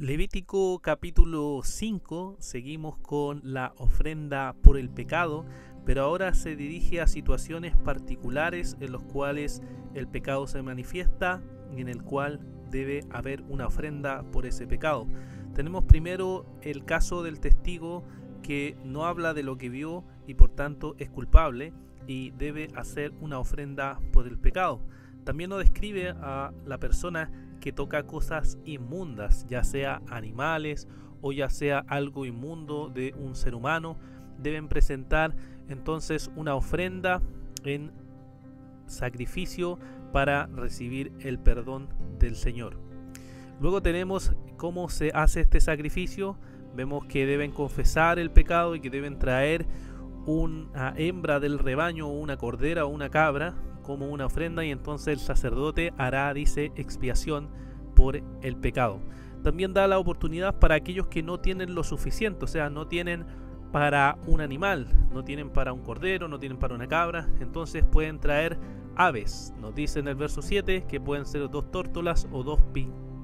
Levítico capítulo 5, seguimos con la ofrenda por el pecado, pero ahora se dirige a situaciones particulares en los cuales el pecado se manifiesta y en el cual debe haber una ofrenda por ese pecado. Tenemos primero el caso del testigo que no habla de lo que vio y por tanto es culpable y debe hacer una ofrenda por el pecado. También nos describe a la persona que toca cosas inmundas, ya sea animales o ya sea algo inmundo de un ser humano. Deben presentar entonces una ofrenda en sacrificio para recibir el perdón del Señor. Luego tenemos cómo se hace este sacrificio. Vemos que deben confesar el pecado y que deben traer una hembra del rebaño, o una cordera o una cabra como una ofrenda, y entonces el sacerdote hará, dice, expiación por el pecado. También da la oportunidad para aquellos que no tienen lo suficiente, o sea, no tienen para un animal, no tienen para un cordero, no tienen para una cabra, entonces pueden traer aves. Nos dice en el verso 7 que pueden ser 2 tórtolas o 2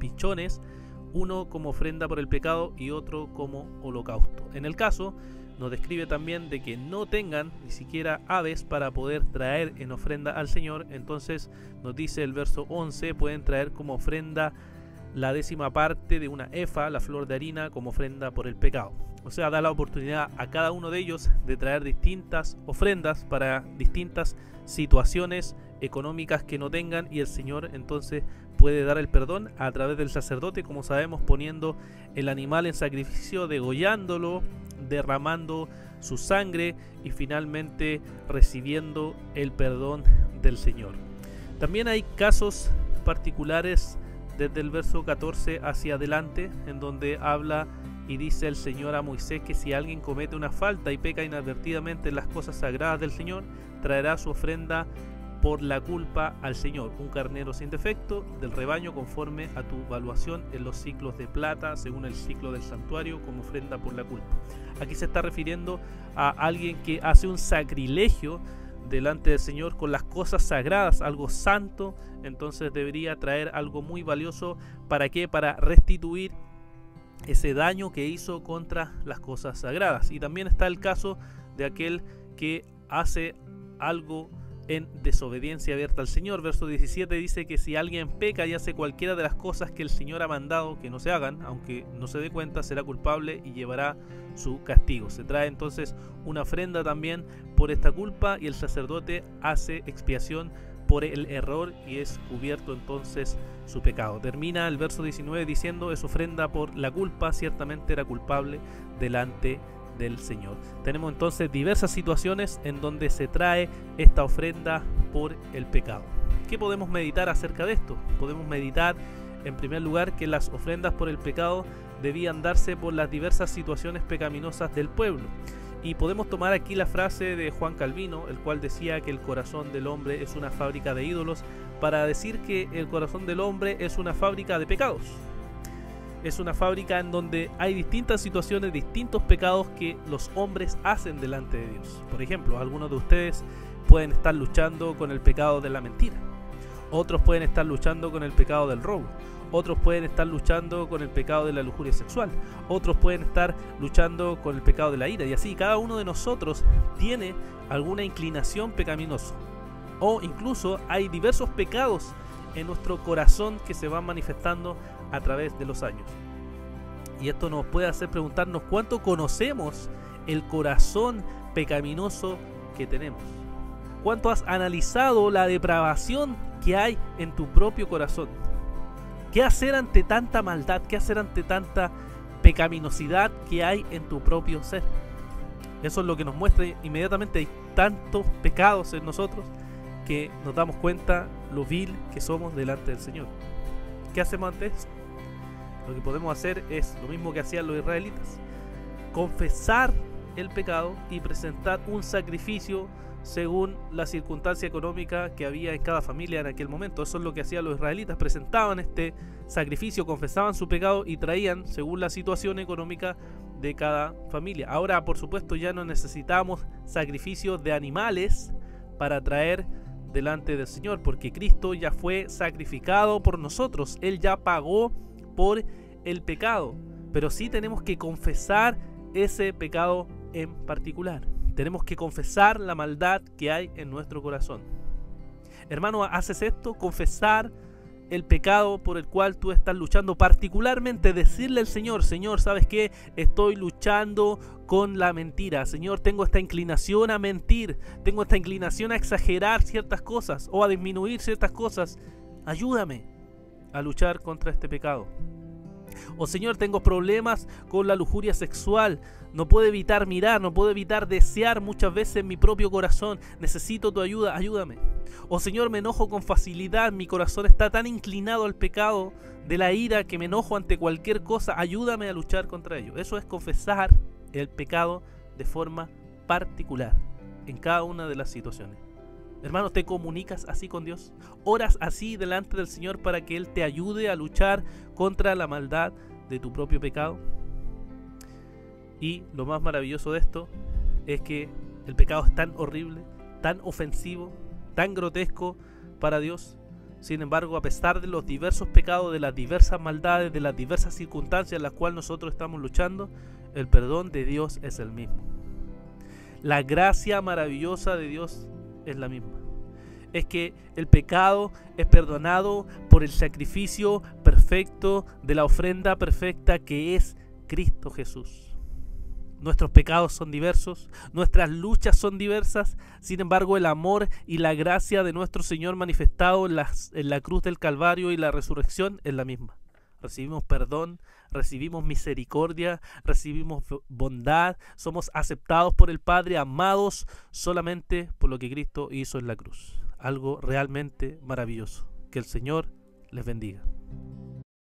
pichones, uno como ofrenda por el pecado y otro como holocausto. En el caso nos describe también de que no tengan ni siquiera aves para poder traer en ofrenda al Señor. Entonces nos dice el verso 11, pueden traer como ofrenda la 10ª parte de una efa, la flor de harina, como ofrenda por el pecado. O sea, da la oportunidad a cada uno de ellos de traer distintas ofrendas para distintas situaciones económicas que no tengan, y el Señor entonces puede dar el perdón a través del sacerdote, como sabemos, poniendo el animal en sacrificio, degollándolo, derramando su sangre y finalmente recibiendo el perdón del Señor. También hay casos particulares desde el verso 14 hacia adelante, en donde habla y dice el Señor a Moisés que si alguien comete una falta y peca inadvertidamente en las cosas sagradas del Señor, traerá su ofrenda por la culpa al Señor, un carnero sin defecto del rebaño conforme a tu valuación en los ciclos de plata, según el ciclo del santuario, como ofrenda por la culpa. Aquí se está refiriendo a alguien que hace un sacrilegio delante del Señor con las cosas sagradas, algo santo, entonces debería traer algo muy valioso. ¿Para qué? Para restituir ese daño que hizo contra las cosas sagradas. Y también está el caso de aquel que hace algo en desobediencia abierta al Señor. Verso 17 dice que si alguien peca y hace cualquiera de las cosas que el Señor ha mandado que no se hagan, aunque no se dé cuenta, será culpable y llevará su castigo. Se trae entonces una ofrenda también por esta culpa y el sacerdote hace expiación por el error y es cubierto entonces su pecado. Termina el verso 19 diciendo: es ofrenda por la culpa, ciertamente era culpable delante del Señor. Tenemos entonces diversas situaciones en donde se trae esta ofrenda por el pecado. ¿Qué podemos meditar acerca de esto? Podemos meditar en primer lugar que las ofrendas por el pecado debían darse por las diversas situaciones pecaminosas del pueblo. Y podemos tomar aquí la frase de Juan Calvino, el cual decía que el corazón del hombre es una fábrica de ídolos, para decir que el corazón del hombre es una fábrica de pecados. Es una fábrica en donde hay distintas situaciones, distintos pecados que los hombres hacen delante de Dios. Por ejemplo, algunos de ustedes pueden estar luchando con el pecado de la mentira. Otros pueden estar luchando con el pecado del robo. Otros pueden estar luchando con el pecado de la lujuria sexual. Otros pueden estar luchando con el pecado de la ira. Y así cada uno de nosotros tiene alguna inclinación pecaminosa. O incluso hay diversos pecados en nuestro corazón que se van manifestando a través de los años. Y esto nos puede hacer preguntarnos cuánto conocemos el corazón pecaminoso que tenemos. ¿Cuánto has analizado la depravación que hay en tu propio corazón? ¿Qué hacer ante tanta maldad? ¿Qué hacer ante tanta pecaminosidad que hay en tu propio ser? Eso es lo que nos muestra inmediatamente. Hay tantos pecados en nosotros que nos damos cuenta lo vil que somos delante del Señor. ¿Qué hacemos ante esto? Lo que podemos hacer es lo mismo que hacían los israelitas: confesar el pecado y presentar un sacrificio según la circunstancia económica que había en cada familia en aquel momento. Eso es lo que hacían los israelitas: presentaban este sacrificio, confesaban su pecado y traían según la situación económica de cada familia. Ahora, por supuesto, ya no necesitamos sacrificios de animales para traer delante del Señor, porque Cristo ya fue sacrificado por nosotros. Él ya pagó por el pecado, pero sí tenemos que confesar ese pecado en particular. Tenemos que confesar la maldad que hay en nuestro corazón. Hermano, ¿haces esto? Confesar el pecado por el cual tú estás luchando, particularmente decirle al Señor: Señor, ¿sabes qué? Estoy luchando con la mentira. Señor, tengo esta inclinación a mentir, tengo esta inclinación a exagerar ciertas cosas o a disminuir ciertas cosas. Ayúdame a luchar contra este pecado. O Señor, tengo problemas con la lujuria sexual, no puedo evitar mirar, no puedo evitar desear muchas veces en mi propio corazón, necesito tu ayuda, ayúdame. O Señor, me enojo con facilidad, mi corazón está tan inclinado al pecado de la ira que me enojo ante cualquier cosa, ayúdame a luchar contra ello. Eso es confesar el pecado de forma particular, en cada una de las situaciones. Hermano, ¿te comunicas así con Dios? ¿Oras así delante del Señor para que Él te ayude a luchar contra la maldad de tu propio pecado? Y lo más maravilloso de esto es que el pecado es tan horrible, tan ofensivo, tan grotesco para Dios. Sin embargo, a pesar de los diversos pecados, de las diversas maldades, de las diversas circunstancias en las cuales nosotros estamos luchando, el perdón de Dios es el mismo. La gracia maravillosa de Dios es la misma. Es que el pecado es perdonado por el sacrificio perfecto de la ofrenda perfecta que es Cristo Jesús. Nuestros pecados son diversos, nuestras luchas son diversas, sin embargo el amor y la gracia de nuestro Señor manifestado en la cruz del Calvario y la resurrección es la misma. Recibimos perdón, recibimos misericordia, recibimos bondad, somos aceptados por el Padre, amados solamente por lo que Cristo hizo en la cruz. Algo realmente maravilloso. Que el Señor les bendiga.